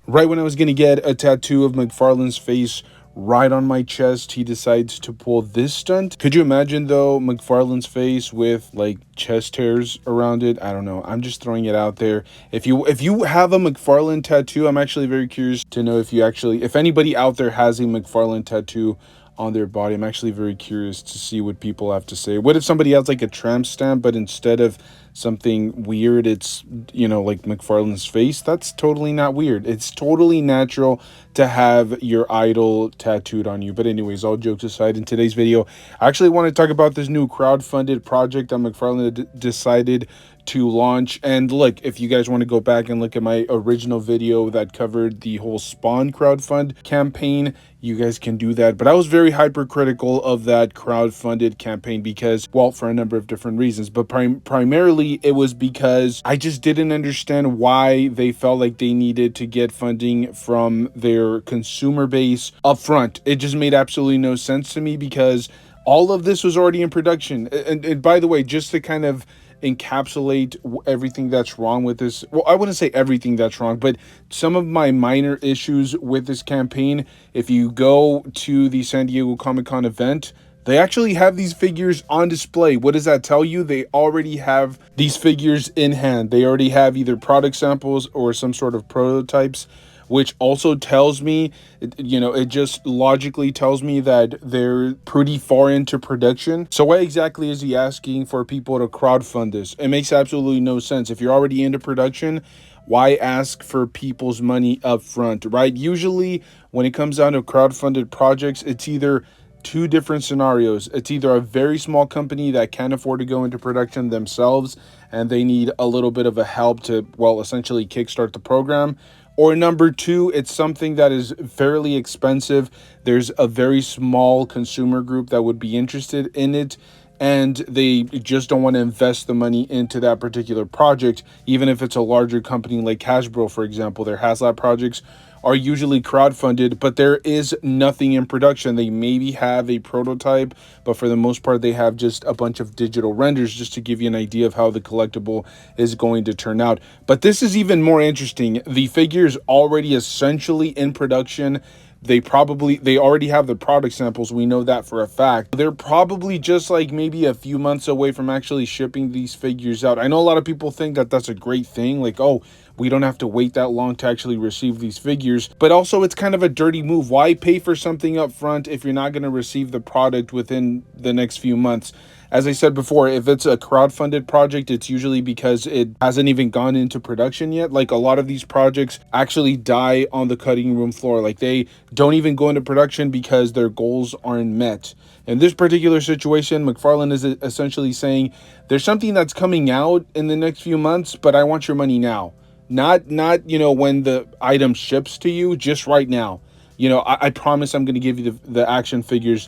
Right when I was going to get a tattoo of McFarlane's face right on my chest, he decides to pull this stunt. Could you imagine though McFarlane's face with like chest hairs around it? I don't know. I'm just throwing it out there. If you have a McFarlane tattoo, I'm actually very curious to know if anybody out there has a McFarlane tattoo on their body. I'm actually very curious to see what people have to say. What if somebody has like a tramp stamp, but instead of something weird, it's, like McFarlane's face? That's totally not weird. It's totally natural to have your idol tattooed on you. But anyways, all jokes aside, in today's video, I actually want to talk about this new crowdfunded project that McFarlane decided to launch. And look, if you guys want to go back and look at my original video that covered the whole Spawn crowdfund campaign, you guys can do that. But I was very hypercritical of that crowdfunded campaign because, well, for a number of different reasons, but primarily it was because I just didn't understand why they felt like they needed to get funding from their consumer base up front. It just made absolutely no sense to me because all of this was already in production. And by the way, just to kind of encapsulate everything that's wrong with this, well, I wouldn't say everything that's wrong, but some of my minor issues with this campaign. If you go to the San Diego Comic-Con event, they actually have these figures on display. What does that tell you? They already have these figures in hand. They already have either product samples or some sort of prototypes, which also tells me, it just logically tells me that they're pretty far into production. So why exactly is he asking for people to crowdfund this? It makes absolutely no sense. If you're already into production, why ask for people's money up front, right? Usually when it comes down to crowdfunded projects, it's either two different scenarios. It's either a very small company that can't afford to go into production themselves and they need a little bit of a help to, well, essentially kickstart the program. Or number two, it's something that is fairly expensive. There's a very small consumer group that would be interested in it, and they just don't want to invest the money into that particular project, even if it's a larger company like Hasbro, for example. Their HasLab projects are usually crowdfunded, but there is nothing in production. They maybe have a prototype, but for the most part, they have just a bunch of digital renders just to give you an idea of how the collectible is going to turn out. But this is even more interesting. The figure is already essentially in production. They already have the product samples. We know that for a fact. They're probably just like maybe a few months away from actually shipping these figures out. I know a lot of people think that that's a great thing. Like, oh, we don't have to wait that long to actually receive these figures. But also it's kind of a dirty move. Why pay for something up front if you're not going to receive the product within the next few months? As I said before, if it's a crowdfunded project, it's usually because it hasn't even gone into production yet. Like, a lot of these projects actually die on the cutting room floor. Like, they don't even go into production because their goals aren't met. In this particular situation, McFarlane is essentially saying there's something that's coming out in the next few months, but I want your money now. Not when the item ships to you, just right now. I promise I'm going to give you the action figures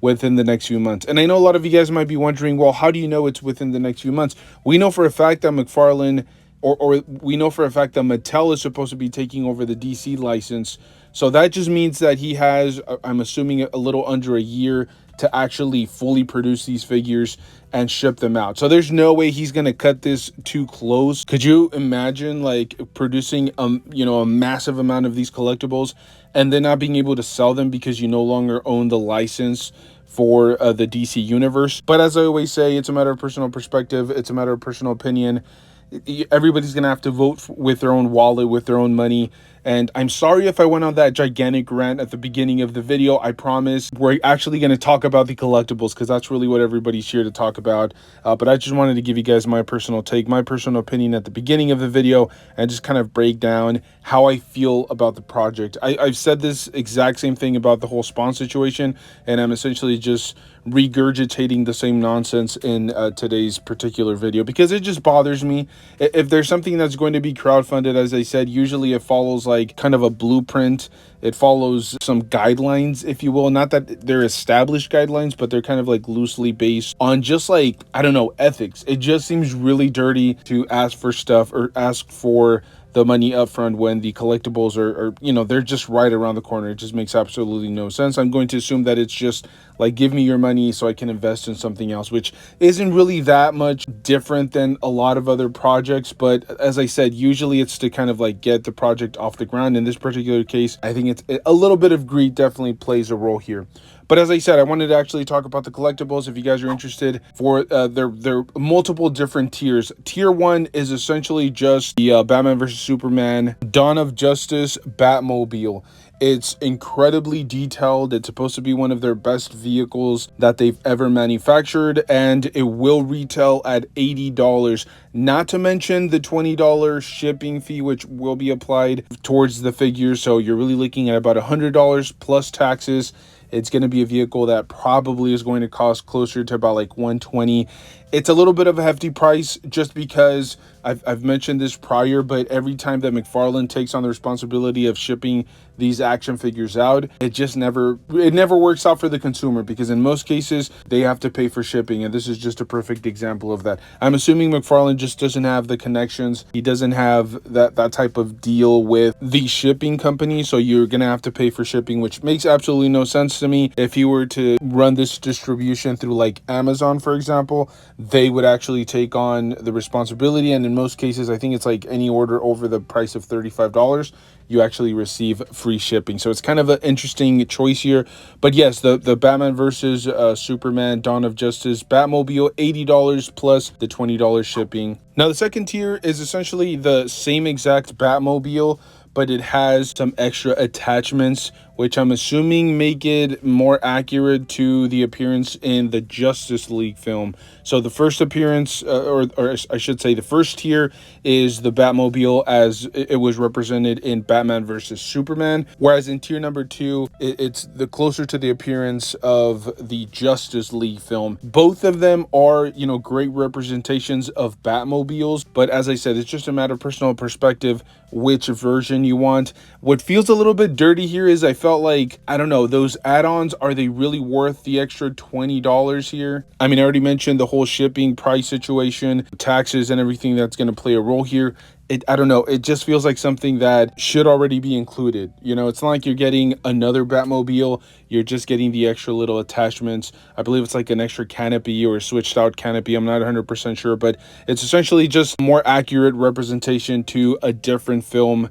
within the next few months. And I know a lot of you guys might be wondering, well, how do you know it's within the next few months? We know for a fact that McFarlane, or we know for a fact that Mattel is supposed to be taking over the DC license. So that just means that he has, I'm assuming, a little under a year to actually fully produce these figures and ship them out. So there's no way he's going to cut this too close. Could you imagine like producing a massive amount of these collectibles and then not being able to sell them because you no longer own the license for the DC universe? But as I always say, it's a matter of personal perspective. It's a matter of personal opinion. Everybody's going to have to vote with their own wallet, with their own money. And I'm sorry if I went on that gigantic rant at the beginning of the video. I promise we're actually going to talk about the collectibles because that's really what everybody's here to talk about. But I just wanted to give you guys my personal take, my personal opinion at the beginning of the video, and just kind of break down how I feel about the project. I've said this exact same thing about the whole Spawn situation, and I'm essentially just regurgitating the same nonsense in today's particular video because it just bothers me. If there's something that's going to be crowdfunded, as I said, usually it follows like kind of a blueprint. It follows some guidelines, if you will. Not that they're established guidelines, but they're kind of like loosely based on just like, I don't know, ethics. It just seems really dirty to ask for stuff or ask for the money up front when the collectibles are, you know, they're just right around the corner. It just makes absolutely no sense. I'm going to assume that it's just like, give me your money so I can invest in something else, which isn't really that much different than a lot of other projects. But as I said, usually it's to kind of like get the project off the ground. In this particular case, I think it's a little bit of greed definitely plays a role here. But as I said, I wanted to actually talk about the collectibles if you guys are interested. For their multiple different tiers. Tier 1 is essentially just the Batman vs Superman Dawn of Justice Batmobile. It's incredibly detailed. It's supposed to be one of their best vehicles that they've ever manufactured, and it will retail at $80, not to mention the $20 shipping fee, which will be applied towards the figure. So you're really looking at about $100 plus taxes. It's going to be a vehicle that probably is going to cost closer to about like $120. It's a little bit of a hefty price just because I've mentioned this prior, but every time that McFarlane takes on the responsibility of shipping these action figures out, it never works out for the consumer, because in most cases they have to pay for shipping, and this is just a perfect example of that. I'm assuming McFarlane just doesn't have the connections. He doesn't have that type of deal with the shipping company, so you're gonna have to pay for shipping, which makes absolutely no sense to me. If you were to run this distribution through like Amazon, for example, they would actually take on the responsibility, and in most cases, I think it's like any order over the price of $35, you actually receive free shipping. So it's kind of an interesting choice here. But yes, the Batman versus Superman Dawn of Justice Batmobile, $80 plus the $20 shipping. Now the second tier is essentially the same exact Batmobile, but it has some extra attachments, which I'm assuming make it more accurate to the appearance in the Justice League film. So the first appearance, or I should say the first tier, is the Batmobile as it was represented in Batman versus Superman, whereas in tier number 2, it's the closer to the appearance of the Justice League film. Both of them are, you know, great representations of Batmobiles, but as I said, it's just a matter of personal perspective which version you want. What feels a little bit dirty here is I felt like, I don't know, those add-ons, are they really worth the extra $20 here? I mean, I already mentioned the whole shipping price situation, taxes and everything that's going to play a role here. I don't know, it just feels like something that should already be included. You know, it's not like you're getting another Batmobile, you're just getting the extra little attachments. I believe it's like an extra canopy or a switched out canopy, I'm not 100% sure, but it's essentially just more accurate representation to a different film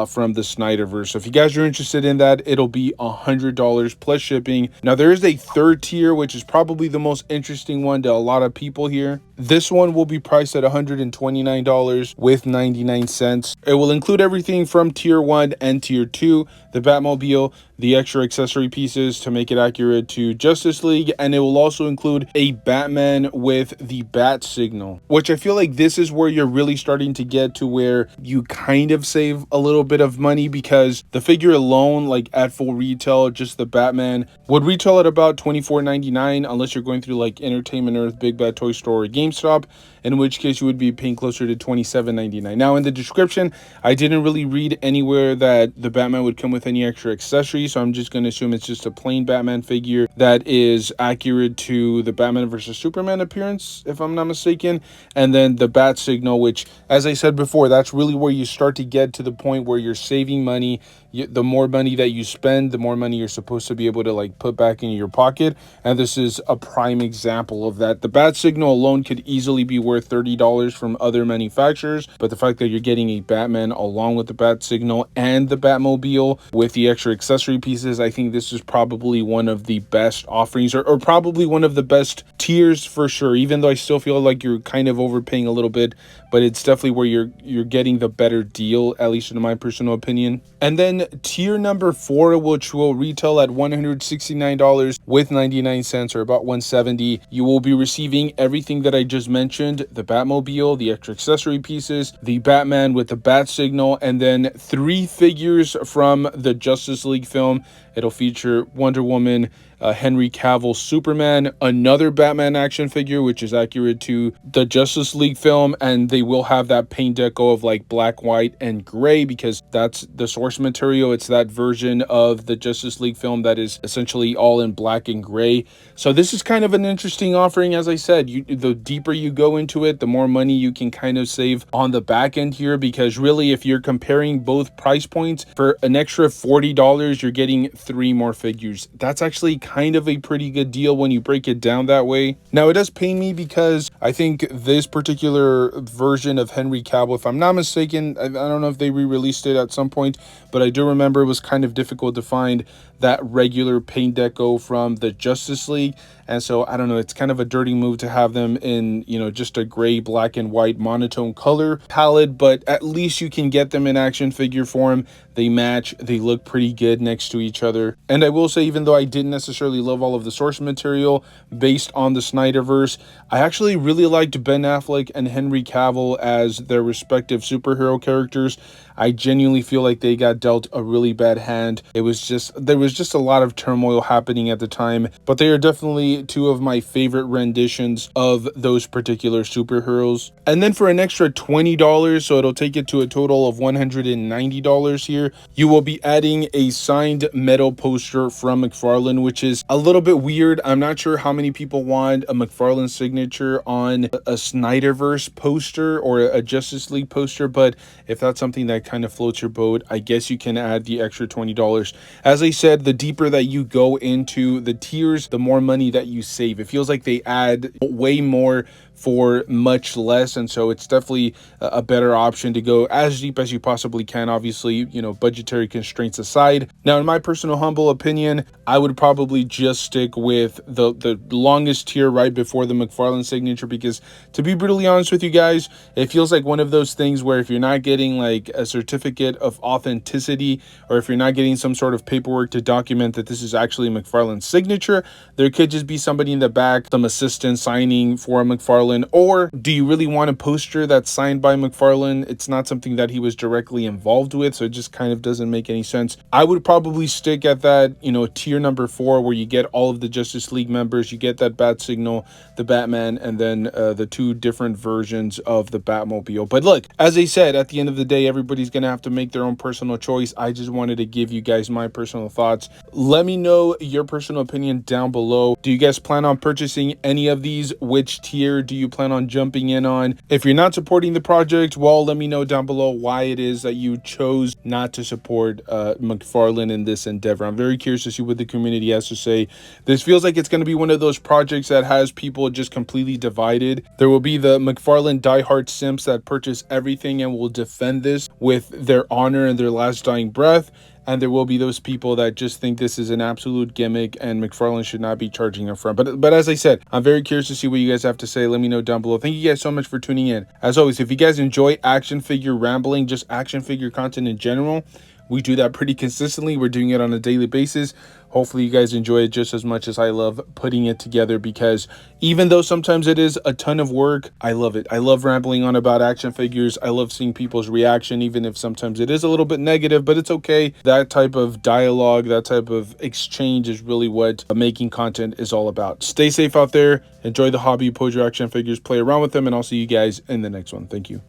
from the Snyderverse. So if you guys are interested in that, it'll be $100 plus shipping. Now there is a third tier, which is probably the most interesting one to a lot of people here. This one will be priced at $129 with 99 cents. It will include everything from tier 1 and tier 2, the Batmobile, the extra accessory pieces to make it accurate to Justice League, and it will also include a Batman with the bat signal, which I feel like this is where you're really starting to get to where you kind of save a little bit of money, because the figure alone, like at full retail, just the Batman would retail at about $24.99 unless you're going through like Entertainment Earth, Big Bad Toy Store, or GameStop, in which case you would be paying closer to $27.99. Now in the description, I didn't really read anywhere that the Batman would come with any extra accessories, so I'm just going to assume it's just a plain Batman figure that is accurate to the Batman versus Superman appearance, if I'm not mistaken. And then the bat signal, which, as I said before, that's really where you start to get to the point where you're saving money. The more money that you spend, the more money you're supposed to be able to like put back in your pocket, and this is a prime example of that. The bat signal alone could easily be worth $30 from other manufacturers, but the fact that you're getting a Batman along with the bat signal and the Batmobile with the extra accessory pieces, I think this is probably one of the best offerings, or probably one of the best tiers for sure, even though I still feel like you're kind of overpaying a little bit, but it's definitely where you're getting the better deal, at least in my personal opinion. And then tier number 4, which will retail at $169 with 99 cents, or about $170. You will be receiving everything that I just mentioned: the Batmobile, the extra accessory pieces, the Batman with the bat signal, and then 3 figures from the Justice League film. It'll feature Wonder Woman, Henry Cavill Superman, another Batman action figure, which is accurate to the Justice League film, and they will have that paint deco of like black, white, and gray because that's the source material. It's that version of the Justice League film that is essentially all in black and gray. So this is kind of an interesting offering. As I said, the deeper you go into it, the more money you can kind of save on the back end here, because really, if you're comparing both price points, for an extra $40, you're getting 3 more figures. That's actually kind of a pretty good deal when you break it down that way. Now, it does pain me because I think this particular version of Henry Cavill, if I'm not mistaken, I don't know if they re-released it at some point, but I do remember it was kind of difficult to find that regular paint deco from the Justice League. And so I don't know, it's kind of a dirty move to have them in, you know, just a gray, black and white monotone color palette, but at least you can get them in action figure form. They match, they look pretty good next to each other. And I will say, even though I didn't necessarily love all of the source material based on the Snyderverse, I actually really liked Ben Affleck and Henry Cavill as their respective superhero characters. I genuinely feel like they got dealt a really bad hand. There was just a lot of turmoil happening at the time, but they are definitely 2 of my favorite renditions of those particular superheroes. And then for an extra $20, so it'll take it to a total of $190 here, you will be adding a signed metal poster from McFarlane, which is a little bit weird. I'm not sure how many people want a McFarlane signature on a Snyderverse poster or a Justice League poster, but if that's something that kind of floats your boat, I guess you can add the extra $20. As I said, the deeper that you go into the tiers, the more money that you save. It feels like they add way more for much less, and so it's definitely a better option to go as deep as you possibly can, obviously, you know, budgetary constraints aside. Now, in my personal humble opinion, I would probably just stick with the longest tier right before the McFarlane signature, because to be brutally honest with you guys, it feels like one of those things where if you're not getting like a certificate of authenticity, or if you're not getting some sort of paperwork to document that this is actually McFarlane's signature, there could just be somebody in the back, some assistant signing for a McFarlane. Or do you really want a poster that's signed by McFarlane? It's not something that he was directly involved with, so it just kind of doesn't make any sense. I would probably stick at that, you know, tier number 4, where you get all of the Justice League members, you get that Bat Signal, the Batman, and then the 2 different versions of the Batmobile. But look, as I said, at the end of the day, everybody's gonna have to make their own personal choice. I just wanted to give you guys my personal thoughts. Let me know your personal opinion down below. Do you guys plan on purchasing any of these? Which tier do you plan on jumping in on? If you're not supporting the project, well, let me know down below why it is that you chose not to support McFarlane in this endeavor. I'm very curious to see what the community has to say. This feels like it's going to be one of those projects that has people just completely divided. There will be the McFarlane diehard simps that purchase everything and will defend this with their honor and their last dying breath. And there will be those people that just think this is an absolute gimmick and McFarlane should not be charging up front. But as I said, I'm very curious to see what you guys have to say. Let me know down below. Thank you guys so much for tuning in. As always, if you guys enjoy action figure rambling, just action figure content in general, we do that pretty consistently. We're doing it on a daily basis. Hopefully you guys enjoy it just as much as I love putting it together, because even though sometimes it is a ton of work, I love it. I love rambling on about action figures. I love seeing people's reaction, even if sometimes it is a little bit negative, but it's okay. That type of dialogue, that type of exchange is really what making content is all about. Stay safe out there. Enjoy the hobby, pose your action figures, play around with them, and I'll see you guys in the next one. Thank you.